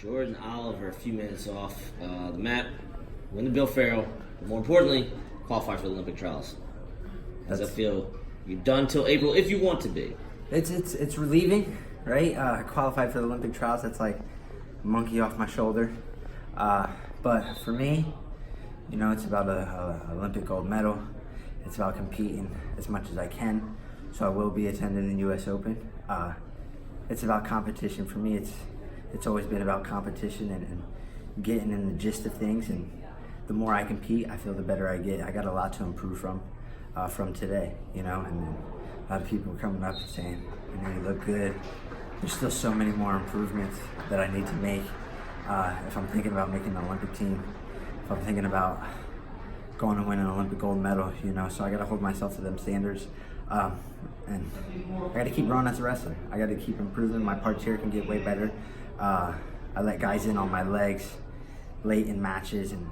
Jordan Oliver, a few minutes off the mat, win the Bill Farrell, but more importantly, qualify for the Olympic trials. How does that feel? You're done till April if you want to be. It's relieving, right? I qualified for the Olympic trials. That's like a monkey off my shoulder. But for me, it's about a Olympic gold medal. It's about competing as much as I can. So I will be attending the U.S. Open. It's about competition for me. It's always been about competition and getting in the gist of things. And the more I compete, I feel the better I get. I got a lot to improve from today, and then a lot of people are coming up and saying, you look good. There's still so many more improvements that I need to make. If I'm thinking about making the Olympic team, if I'm thinking about going to win an Olympic gold medal, so I got to hold myself to them standards. And I got to keep growing as a wrestler. I got to keep improving. My parts here can get way better. I let guys in on my legs late in matches, and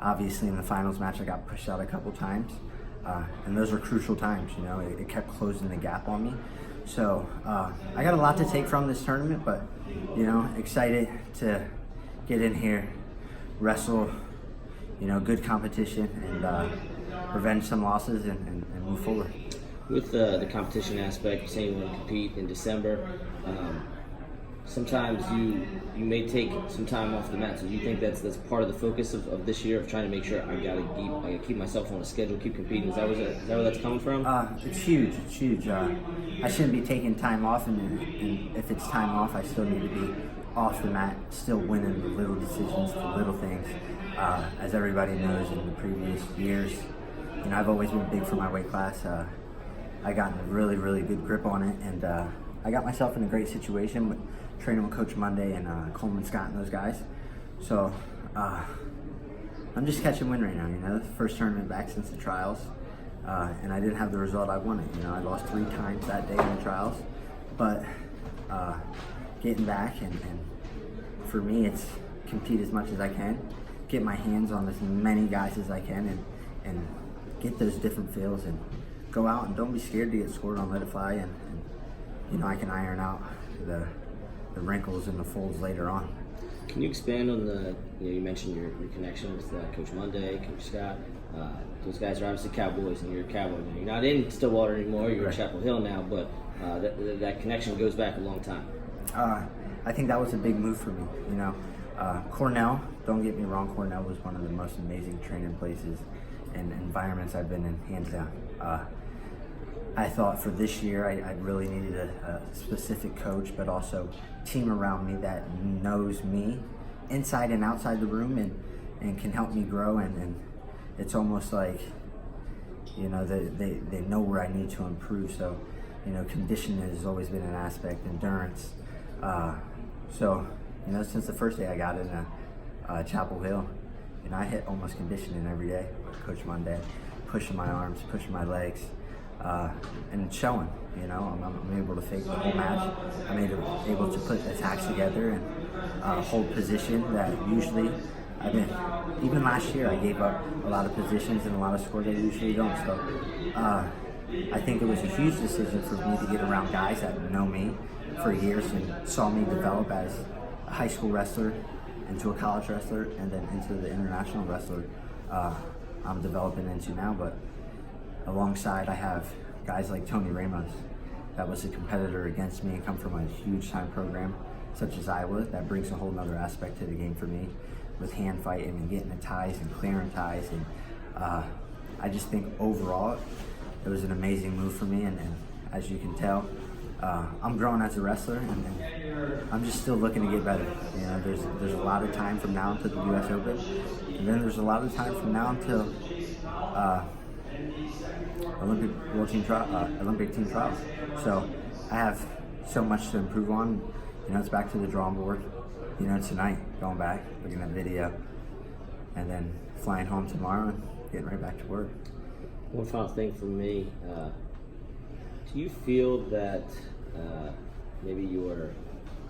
obviously in the finals match I got pushed out a couple times. And those were crucial times, it kept closing the gap on me. So I got a lot to take from this tournament, but excited to get in here, wrestle, good competition, and revenge some losses and move forward. With the competition aspect, you're saying you want to compete in December. Sometimes you may take some time off the mat. So you think that's part of the focus of this year, of trying to make sure I gotta keep myself on a schedule, keep competing. Is that where that's coming from? It's huge. It's huge. I shouldn't be taking time off, and if it's time off, I still need to be off the mat, still winning the little decisions, the little things. As everybody knows, in the previous years, I've always been big for my weight class. I got a really, really good grip on it, and I got myself in a great situation with training with Coach Monday and Coleman Scott and those guys. So I'm just catching wind right now. The first tournament back since the trials, and I didn't have the result I wanted. I lost 3 times that day in the trials, but getting back and for me, it's compete as much as I can, get my hands on as many guys as I can, and get those different feels, and go out and don't be scared to get scored on, let it fly, and I can iron out the wrinkles and the folds later on. Can you expand on you mentioned your connection with Coach Monday, Coach Scott. Those guys are obviously Cowboys, and you're a Cowboy now. You're not in Stillwater anymore, you're right. in Chapel Hill now, but that connection goes back a long time. I think that was a big move for me. Cornell, don't get me wrong, Cornell was one of the most amazing training places and environments I've been in, hands down. I thought for this year I really needed a specific coach, but also team around me that knows me inside and outside the room, and can help me grow, and it's almost like they know where I need to improve. So conditioning has always been an aspect, endurance. So since the first day I got in Chapel Hill, I hit almost conditioning every day with Coach Monday, pushing my arms, pushing my legs, and it's showing. I'm able to fake the whole match. I'm able to put attacks together and hold position that usually I've been. Even last year, I gave up a lot of positions and a lot of scores I usually don't. So I think it was a huge decision for me to get around guys that know me for years and saw me develop as a high school wrestler into a college wrestler, and then into the international wrestler I'm developing into now. But alongside, I have guys like Tony Ramos, that was a competitor against me and come from a huge time program such as Iowa. That brings a whole nother aspect to the game for me, with hand fighting and getting the ties and clearing ties. And I just think overall it was an amazing move for me, and as you can tell, I'm growing as a wrestler, and I'm just still looking to get better. There's a lot of time from now until the U.S. Open, and then there's a lot of time from now until Olympic team trials. So I have so much to improve on. It's back to the drawing board. Tonight, going back, looking at video, and then flying home tomorrow and getting right back to work. One final thing from me. Do you feel that maybe your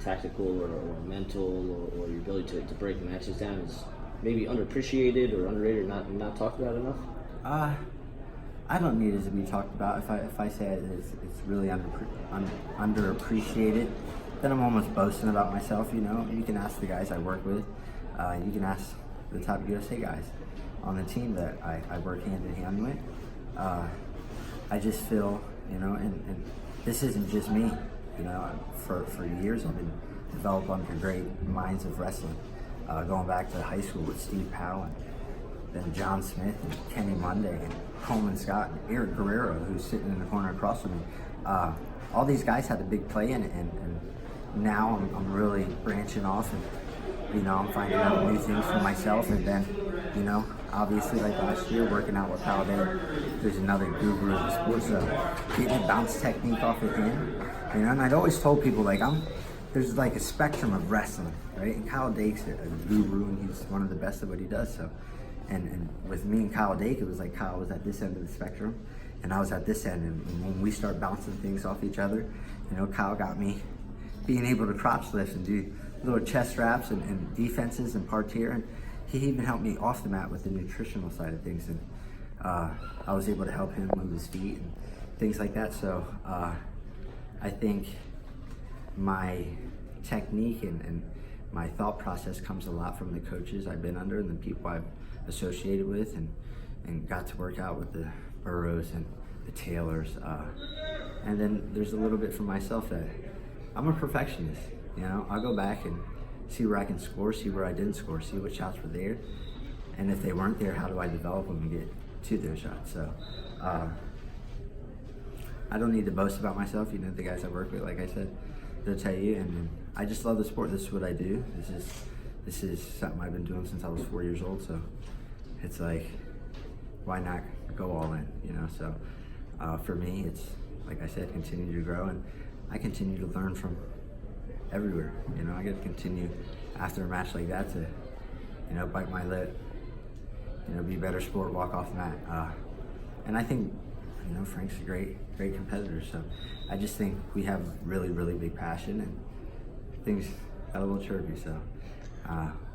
tactical or mental or your ability to break matches down is maybe underappreciated or underrated, or not talked about enough? I don't need it to be talked about. If I say it's really underappreciated, then I'm almost boasting about myself. You know, you can ask the guys I work with. You can ask the top USA guys on the team that I work hand in hand with. I just feel, you know, and this isn't just me. You know, for years I've been developed under great minds of wrestling. Going back to high school with Steve Powell and then John Smith and Kenny Monday and Coleman Scott and Eric Guerrero, who's sitting in the corner across from me. All these guys had a big play in it, and now I'm really branching off, and you know, I'm finding out new things for myself. And then, you know, obviously like last year working out with Powell there, who's another guru of the sport, so getting a bounce technique off of him, you know. And I'd always told people like there's like a spectrum of wrestling, right? And Kyle Dake's a guru, and he's one of the best at what he does. So, and with me and Kyle Dake, it was like Kyle was at this end of the spectrum, and I was at this end. And when we start bouncing things off each other, you know, Kyle got me being able to crotch lift and do little chest wraps and defenses and parterre, and he even helped me off the mat with the nutritional side of things. And I was able to help him move his feet and things like that. So I think my technique and my thought process comes a lot from the coaches I've been under and the people I've associated with and got to work out with the Burrows and the Taylors. And then there's a little bit from myself that I'm a perfectionist. You know, I'll go back and see where I can score, see where I didn't score, see what shots were there. And if they weren't there, how do I develop them and get to those shots? So I don't need to boast about myself. You know, the guys I work with, like I said, they'll tell you. And I just love the sport. This is what I do. This is something I've been doing since I was 4 years old. So it's like, why not go all in? You know. So for me, it's like I said, continue to grow, and I continue to learn from everywhere. You know, I get to continue after a match like that to, you know, bite my lip, you know, be a better sport, walk off the mat. And I think, you know, Frank's a great competitor. So I just think we have really, really big passion, and things got a little chirpy. So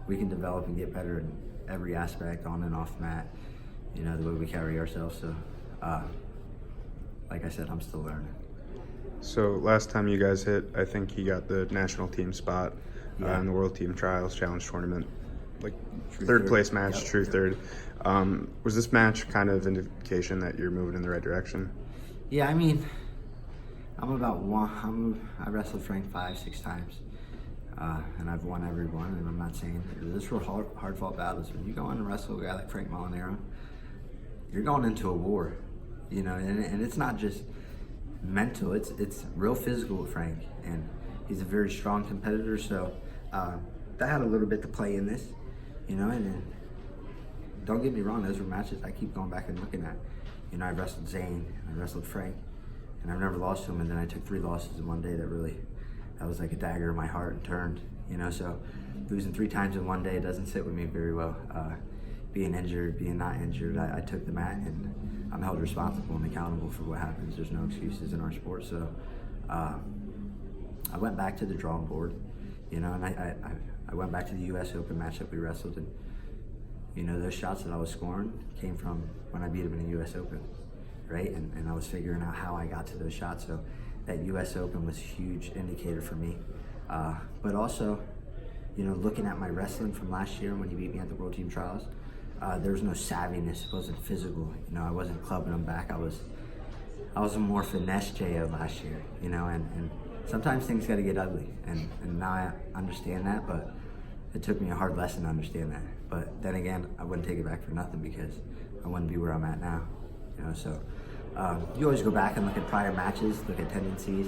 we can develop and get better in every aspect, on and off the mat, you know, the way we carry ourselves. So like I said, I'm still learning. So last time you guys hit, I think you got the national team spot in the World Team Trials Challenge Tournament, like third place match, yep. true third. Was this match kind of indication that you're moving in the right direction? Yeah, I mean, I wrestled Frank 5-6 times, and I've won every one. And I'm not saying this were hard fought battles. When you go in and wrestle a guy like Frank Molinaro, you're going into a war, you know, and it's not just mental, it's real physical with Frank, and he's a very strong competitor. So that had a little bit to play in this, you know. And then, don't get me wrong, those were matches I keep going back and looking at. You know, I wrestled Zane, I wrestled Frank, and I've never lost to him. And then I took 3 losses in one day that was like a dagger in my heart and turned, you know. So losing 3 times in one day doesn't sit with me very well. Being injured, being not injured, I took the mat, and I'm held responsible and accountable for what happens. There's no excuses in our sport. So I went back to the drawing board, you know, and I went back to the US Open match that we wrestled, and you know, those shots that I was scoring came from when I beat him in the US Open, right? And I was figuring out how I got to those shots. So that US Open was a huge indicator for me. But also, you know, looking at my wrestling from last year when he beat me at the World Team Trials, there was no savviness. It wasn't physical. You know, I wasn't clubbing him back. I was a more finesse JO last year, you know, and sometimes things got to get ugly. And now I understand that, but it took me a hard lesson to understand that. But then again, I wouldn't take it back for nothing, because I wouldn't be where I'm at now, you know. So you always go back and look at prior matches, look at tendencies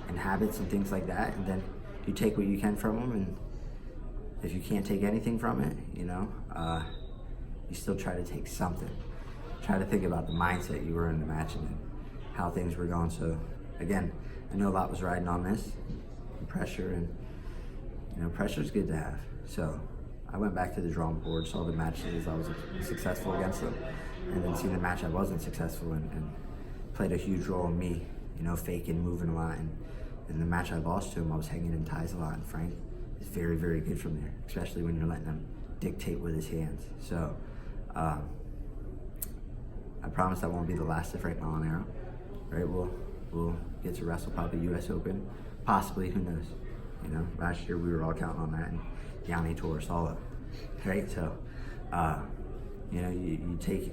and habits and things like that, and then you take what you can from them. And if you can't take anything from it, you know, you still try to take something. Try to think about the mindset you were in the match and how things were going. So again, I know a lot was riding on this, and pressure, and you know, pressure's good to have. So I went back to the drawing board, saw the matches I was successful against them, and then seen the match I wasn't successful in, and played a huge role in me, you know, faking, moving a lot. And in the match I lost to him, I was hanging in ties a lot, and Frank is very, very good from there, especially when you're letting him dictate with his hands. So I promise that won't be the last of Frank Molinaro, right? We'll get to wrestle probably US Open, possibly, who knows. You know, last year we were all counting on that, and Yanni tore us all up, right? So, you know, you take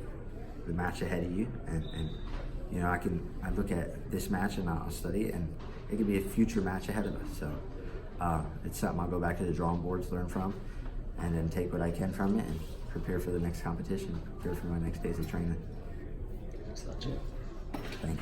the match ahead of you, and you know, I look at this match and I'll study it, and it could be a future match ahead of us. So, it's something I'll go back to the drawing boards, learn from, and then take what I can from it and prepare for the next competition, prepare for my next days of training. That's not it.